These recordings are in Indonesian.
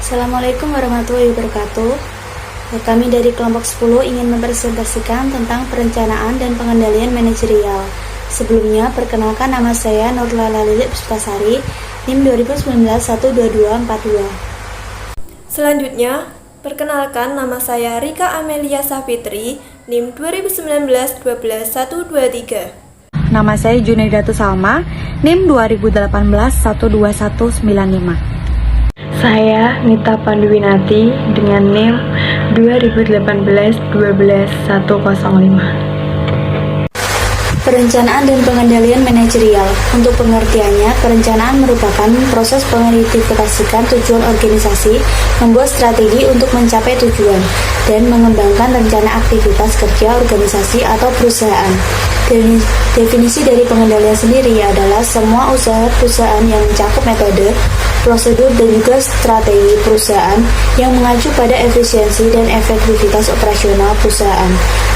Assalamualaikum warahmatullahi wabarakatuh. Kami dari kelompok 10 ingin mempresentasikan tentang perencanaan dan pengendalian manajerial. Sebelumnya, perkenalkan nama saya Nurlala Lilik Puspitasari, NIM 2019-12242. Selanjutnya, perkenalkan nama saya Rika Amelia Safitri, NIM 2019-12-123. Nama saya Junaidatus Salma, NIM 2018-12195. Saya Nita Panduwinati dengan NIM 2018-12-105. Perencanaan dan pengendalian manajerial. Untuk pengertiannya, perencanaan merupakan proses mengidentifikasikan tujuan organisasi, membuat strategi untuk mencapai tujuan, dan mengembangkan rencana aktivitas kerja organisasi atau perusahaan. Definisi dari pengendalian sendiri adalah semua usaha perusahaan yang mencakup metode, prosedur, dan juga strategi perusahaan yang mengacu pada efisiensi dan efektivitas operasional perusahaan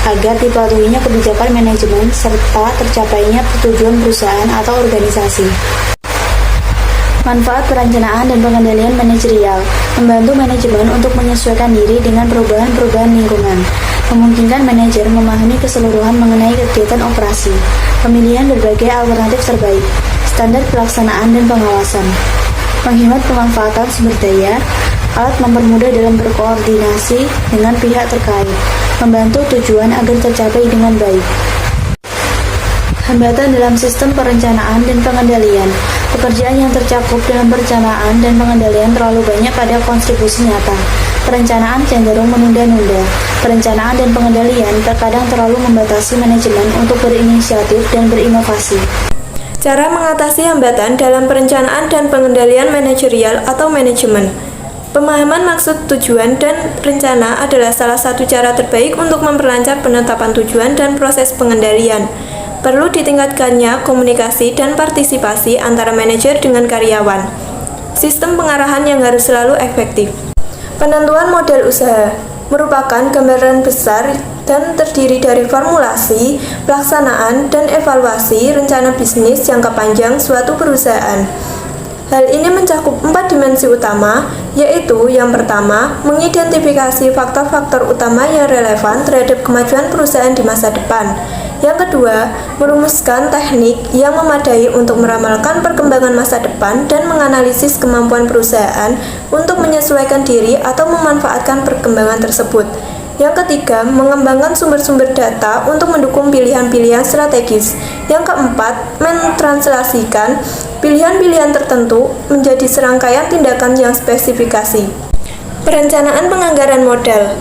agar dipatuhinya kebijakan manajemen serta tercapainya tujuan perusahaan atau organisasi. Manfaat perencanaan dan pengendalian manajerial membantu manajemen untuk menyesuaikan diri dengan perubahan-perubahan lingkungan, memungkinkan manajer memahami keseluruhan mengenai kegiatan operasi, pemilihan berbagai alternatif terbaik, standar pelaksanaan dan pengawasan, menghemat pemanfaatan sumber daya, alat mempermudah dalam berkoordinasi dengan pihak terkait, membantu tujuan agar tercapai dengan baik. Hambatan dalam sistem perencanaan dan pengendalian. Pekerjaan yang tercakup dalam perencanaan dan pengendalian terlalu banyak pada kontribusi nyata. Perencanaan cenderung menunda-nunda. Perencanaan dan pengendalian terkadang terlalu membatasi manajemen untuk berinisiatif dan berinovasi. Cara mengatasi hambatan dalam perencanaan dan pengendalian manajerial atau manajemen. Pemahaman maksud, tujuan, dan rencana adalah salah satu cara terbaik untuk memperlancar penetapan tujuan dan proses pengendalian. Perlu ditingkatkannya komunikasi dan partisipasi antara manajer dengan karyawan. Sistem pengarahan yang harus selalu efektif. Penentuan model usaha merupakan gambaran besar dan terdiri dari formulasi, pelaksanaan, dan evaluasi rencana bisnis jangka panjang suatu perusahaan. Hal ini mencakup 4 dimensi utama, yaitu yang pertama, mengidentifikasi faktor-faktor utama yang relevan terhadap kemajuan perusahaan di masa depan. Yang kedua, merumuskan teknik yang memadai untuk meramalkan perkembangan masa depan dan menganalisis kemampuan perusahaan untuk menyesuaikan diri atau memanfaatkan perkembangan tersebut. Yang ketiga, mengembangkan sumber-sumber data untuk mendukung pilihan-pilihan strategis. Yang keempat, mentranslasikan pilihan-pilihan tertentu menjadi serangkaian tindakan yang spesifikasi. Perencanaan penganggaran modal.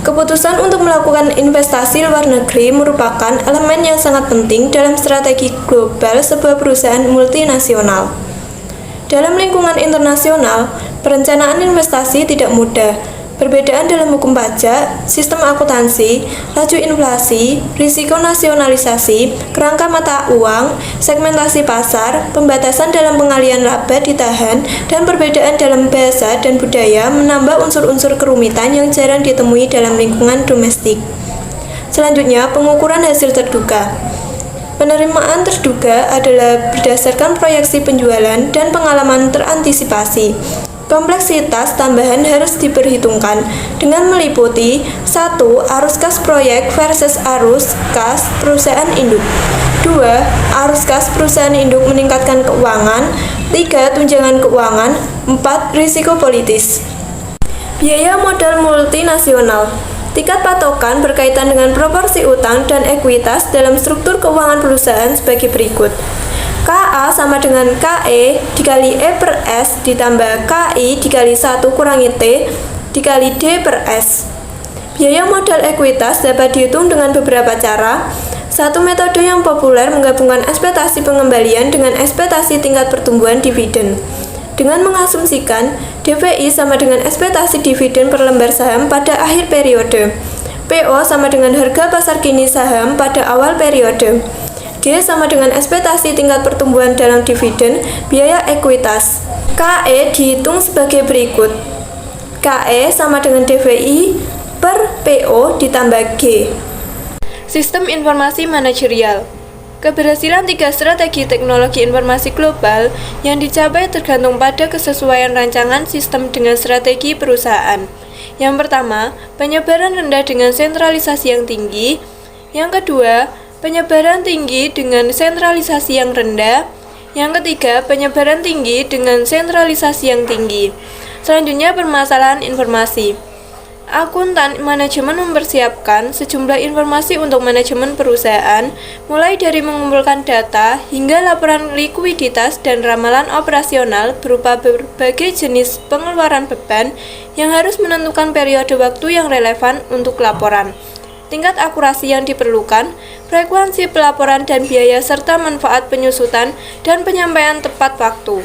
Keputusan untuk melakukan investasi luar negeri merupakan elemen yang sangat penting dalam strategi global sebuah perusahaan multinasional. Dalam lingkungan internasional, perencanaan investasi tidak mudah. Perbedaan dalam hukum pajak, sistem akuntansi, laju inflasi, risiko nasionalisasi, kerangka mata uang, segmentasi pasar, pembatasan dalam pengalihan laba ditahan, dan perbedaan dalam bahasa dan budaya menambah unsur-unsur kerumitan yang jarang ditemui dalam lingkungan domestik. Selanjutnya, pengukuran hasil terduga. Penerimaan terduga adalah berdasarkan proyeksi penjualan dan pengalaman terantisipasi. Kompleksitas tambahan harus diperhitungkan dengan meliputi 1. Arus kas proyek versus arus kas perusahaan induk. 2. Arus kas perusahaan induk meningkatkan keuangan. 3. Tunjangan keuangan. 4. Risiko politis. Biaya modal multinasional. Tingkat patokan berkaitan dengan proporsi utang dan ekuitas dalam struktur keuangan perusahaan sebagai berikut. KA sama dengan KE dikali E per S ditambah KI dikali 1 kurangi T dikali D per S. Biaya modal ekuitas dapat dihitung dengan beberapa cara. Satu metode yang populer menggabungkan ekspektasi pengembalian dengan ekspektasi tingkat pertumbuhan dividen. Dengan mengasumsikan DPI sama dengan ekspektasi dividen per lembar saham pada akhir periode. PO sama dengan harga pasar kini saham pada awal periode. D sama dengan ekspektasi tingkat pertumbuhan dalam dividen biaya ekuitas. KE dihitung sebagai berikut. KE sama dengan DVI per PO ditambah G. Sistem informasi manajerial. Keberhasilan 3 strategi teknologi informasi global yang dicapai tergantung pada kesesuaian rancangan sistem dengan strategi perusahaan. Yang pertama, penyebaran rendah dengan sentralisasi yang tinggi. Yang kedua, penyebaran tinggi dengan sentralisasi yang rendah. Yang ketiga, penyebaran tinggi dengan sentralisasi yang tinggi. Selanjutnya, permasalahan informasi. Akuntan manajemen mempersiapkan sejumlah informasi untuk manajemen perusahaan, mulai dari mengumpulkan data hingga laporan likuiditas dan ramalan operasional berupa berbagai jenis pengeluaran beban yang harus menentukan periode waktu yang relevan untuk laporan, tingkat akurasi yang diperlukan, frekuensi pelaporan dan biaya serta manfaat penyusutan dan penyampaian tepat waktu,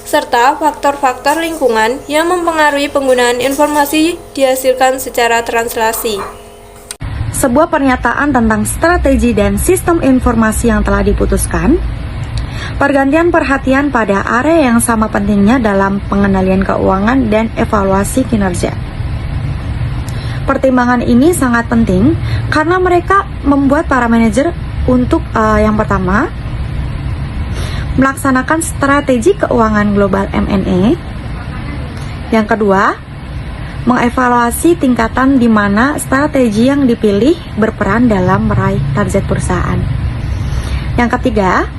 serta faktor-faktor lingkungan yang mempengaruhi penggunaan informasi dihasilkan secara translasi. Sebuah pernyataan tentang strategi dan sistem informasi yang telah diputuskan, pergantian perhatian pada area yang sama pentingnya dalam pengendalian keuangan dan evaluasi kinerja. Pertimbangan ini sangat penting karena mereka membuat para manajer untuk yang pertama, melaksanakan strategi keuangan global M&A. Yang kedua, mengevaluasi tingkatan di mana strategi yang dipilih berperan dalam meraih target perusahaan. Yang ketiga,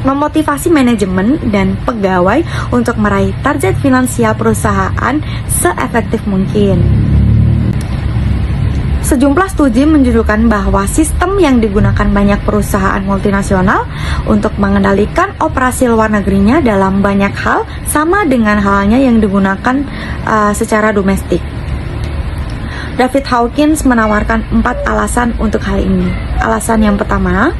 memotivasi manajemen dan pegawai untuk meraih target finansial perusahaan seefektif mungkin. Sejumlah studi menunjukkan bahwa sistem yang digunakan banyak perusahaan multinasional untuk mengendalikan operasi luar negerinya dalam banyak hal sama dengan halnya yang digunakan secara domestik. David Hawkins menawarkan 4 alasan untuk hal ini. Alasan yang pertama,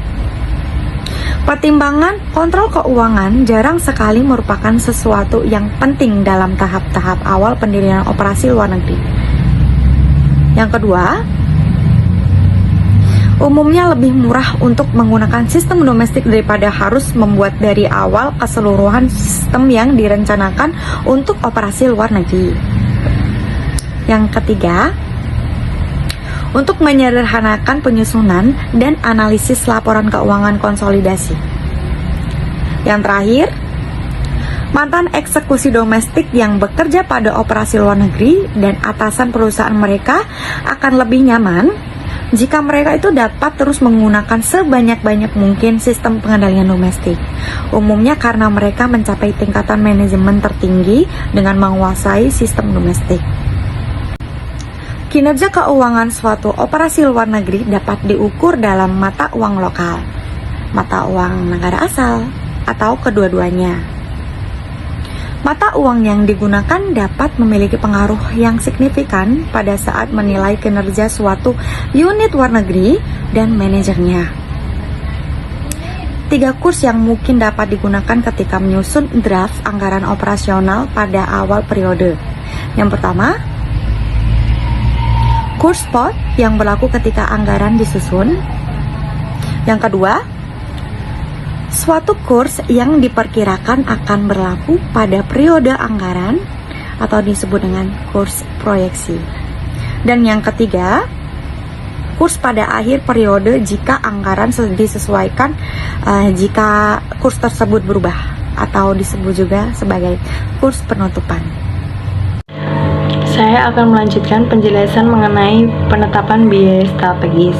pertimbangan kontrol keuangan jarang sekali merupakan sesuatu yang penting dalam tahap-tahap awal pendirian operasi luar negeri. Yang kedua, umumnya lebih murah untuk menggunakan sistem domestik daripada harus membuat dari awal keseluruhan sistem yang direncanakan untuk operasi luar negeri. Yang ketiga, untuk menyederhanakan penyusunan dan analisis laporan keuangan konsolidasi. Yang terakhir, mantan eksekusi domestik yang bekerja pada operasi luar negeri dan atasan perusahaan mereka akan lebih nyaman jika mereka itu dapat terus menggunakan sebanyak-banyak mungkin sistem pengendalian domestik. Umumnya karena mereka mencapai tingkatan manajemen tertinggi dengan menguasai sistem domestik. Kinerja keuangan suatu operasi luar negeri dapat diukur dalam mata uang lokal, mata uang negara asal, atau kedua-duanya. Mata uang yang digunakan dapat memiliki pengaruh yang signifikan pada saat menilai kinerja suatu unit luar negeri dan manajernya. 3 kurs yang mungkin dapat digunakan ketika menyusun draft anggaran operasional pada awal periode. Yang pertama, kurs spot yang berlaku ketika anggaran disusun. Yang kedua, suatu kurs yang diperkirakan akan berlaku pada periode anggaran atau disebut dengan kurs proyeksi. Dan yang ketiga, kurs pada akhir periode jika anggaran disesuaikan jika kurs tersebut berubah atau disebut juga sebagai kurs penutupan. Saya akan melanjutkan penjelasan mengenai penetapan biaya strategis.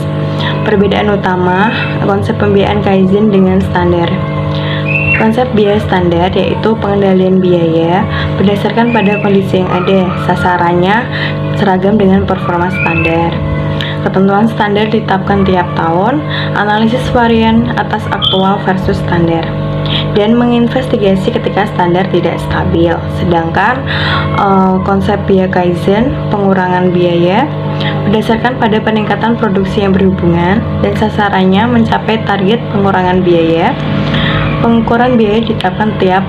Perbedaan utama konsep pembiayaan Kaizen dengan standar. Konsep biaya standar yaitu pengendalian biaya berdasarkan pada kondisi yang ada, sasarannya seragam dengan performa standar. Ketentuan standar ditetapkan tiap tahun, analisis varian atas aktual versus standar, dan menginvestigasi ketika standar tidak stabil. Sedangkan konsep biaya Kaizen, pengurangan biaya berdasarkan pada peningkatan produksi yang berhubungan dan sasarannya mencapai target pengurangan biaya. Pengukuran biaya ditetapkan tiap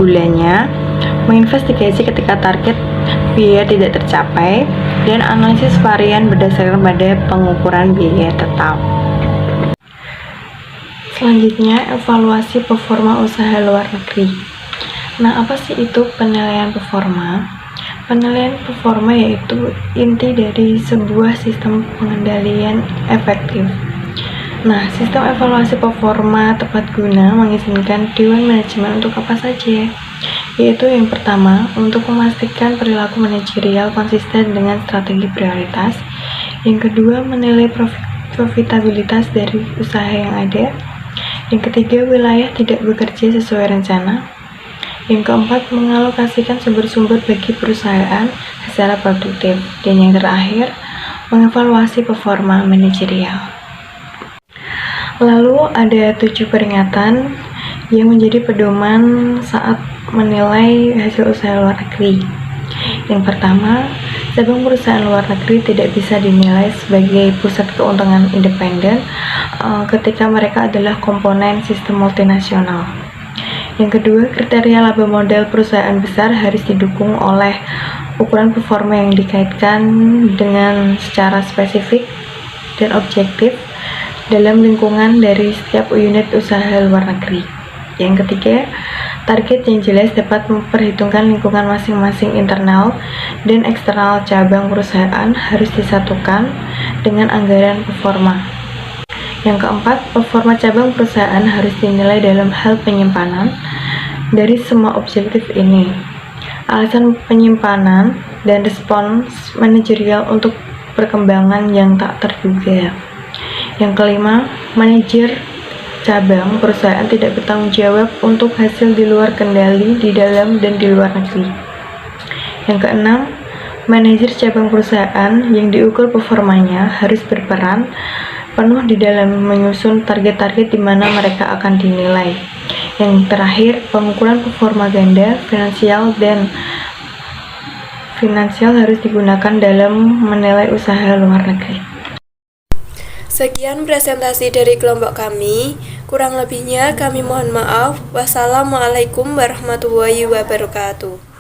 bulannya, menginvestigasi ketika target biaya tidak tercapai, dan analisis varian berdasarkan pada pengukuran biaya tetap. Selanjutnya, evaluasi performa usaha luar negeri. Nah, apa sih itu penilaian performa? Penilaian performa yaitu inti dari sebuah sistem pengendalian efektif. Nah, sistem evaluasi performa tepat guna mengizinkan Dewan Manajemen untuk apa saja? Yaitu yang pertama, untuk memastikan perilaku manajerial konsisten dengan strategi prioritas. Yang kedua, menilai profitabilitas dari usaha yang ada. Yang ketiga, wilayah tidak bekerja sesuai rencana. Yang keempat, mengalokasikan sumber-sumber bagi perusahaan secara produktif. Dan yang terakhir, mengevaluasi performa manajerial. Lalu ada 7 peringatan yang menjadi pedoman saat menilai hasil usaha luar negeri. Yang pertama, cabang perusahaan luar negeri tidak bisa dinilai sebagai pusat keuntungan independen ketika mereka adalah komponen sistem multinasional. Yang kedua, kriteria laba modal perusahaan besar harus didukung oleh ukuran performa yang dikaitkan dengan secara spesifik dan objektif dalam lingkungan dari setiap unit usaha luar negeri. Yang ketiga, target yang jelas dapat memperhitungkan lingkungan masing-masing internal dan eksternal cabang perusahaan harus disatukan dengan anggaran performa. Yang keempat, performa cabang perusahaan harus dinilai dalam hal penyimpanan dari semua objektif ini. Alasan penyimpanan dan respons manajerial untuk perkembangan yang tak terduga. Yang kelima, manajer cabang perusahaan tidak bertanggung jawab untuk hasil di luar kendali di dalam dan di luar negeri. Yang keenam, manajer cabang perusahaan yang diukur performanya harus berperan penuh di dalam menyusun target-target di mana mereka akan dinilai. Yang terakhir, pengukuran performa ganda, finansial harus digunakan dalam menilai usaha luar negeri. Sekian presentasi dari kelompok kami. Kurang lebihnya kami mohon maaf. Wassalamualaikum warahmatullahi wabarakatuh.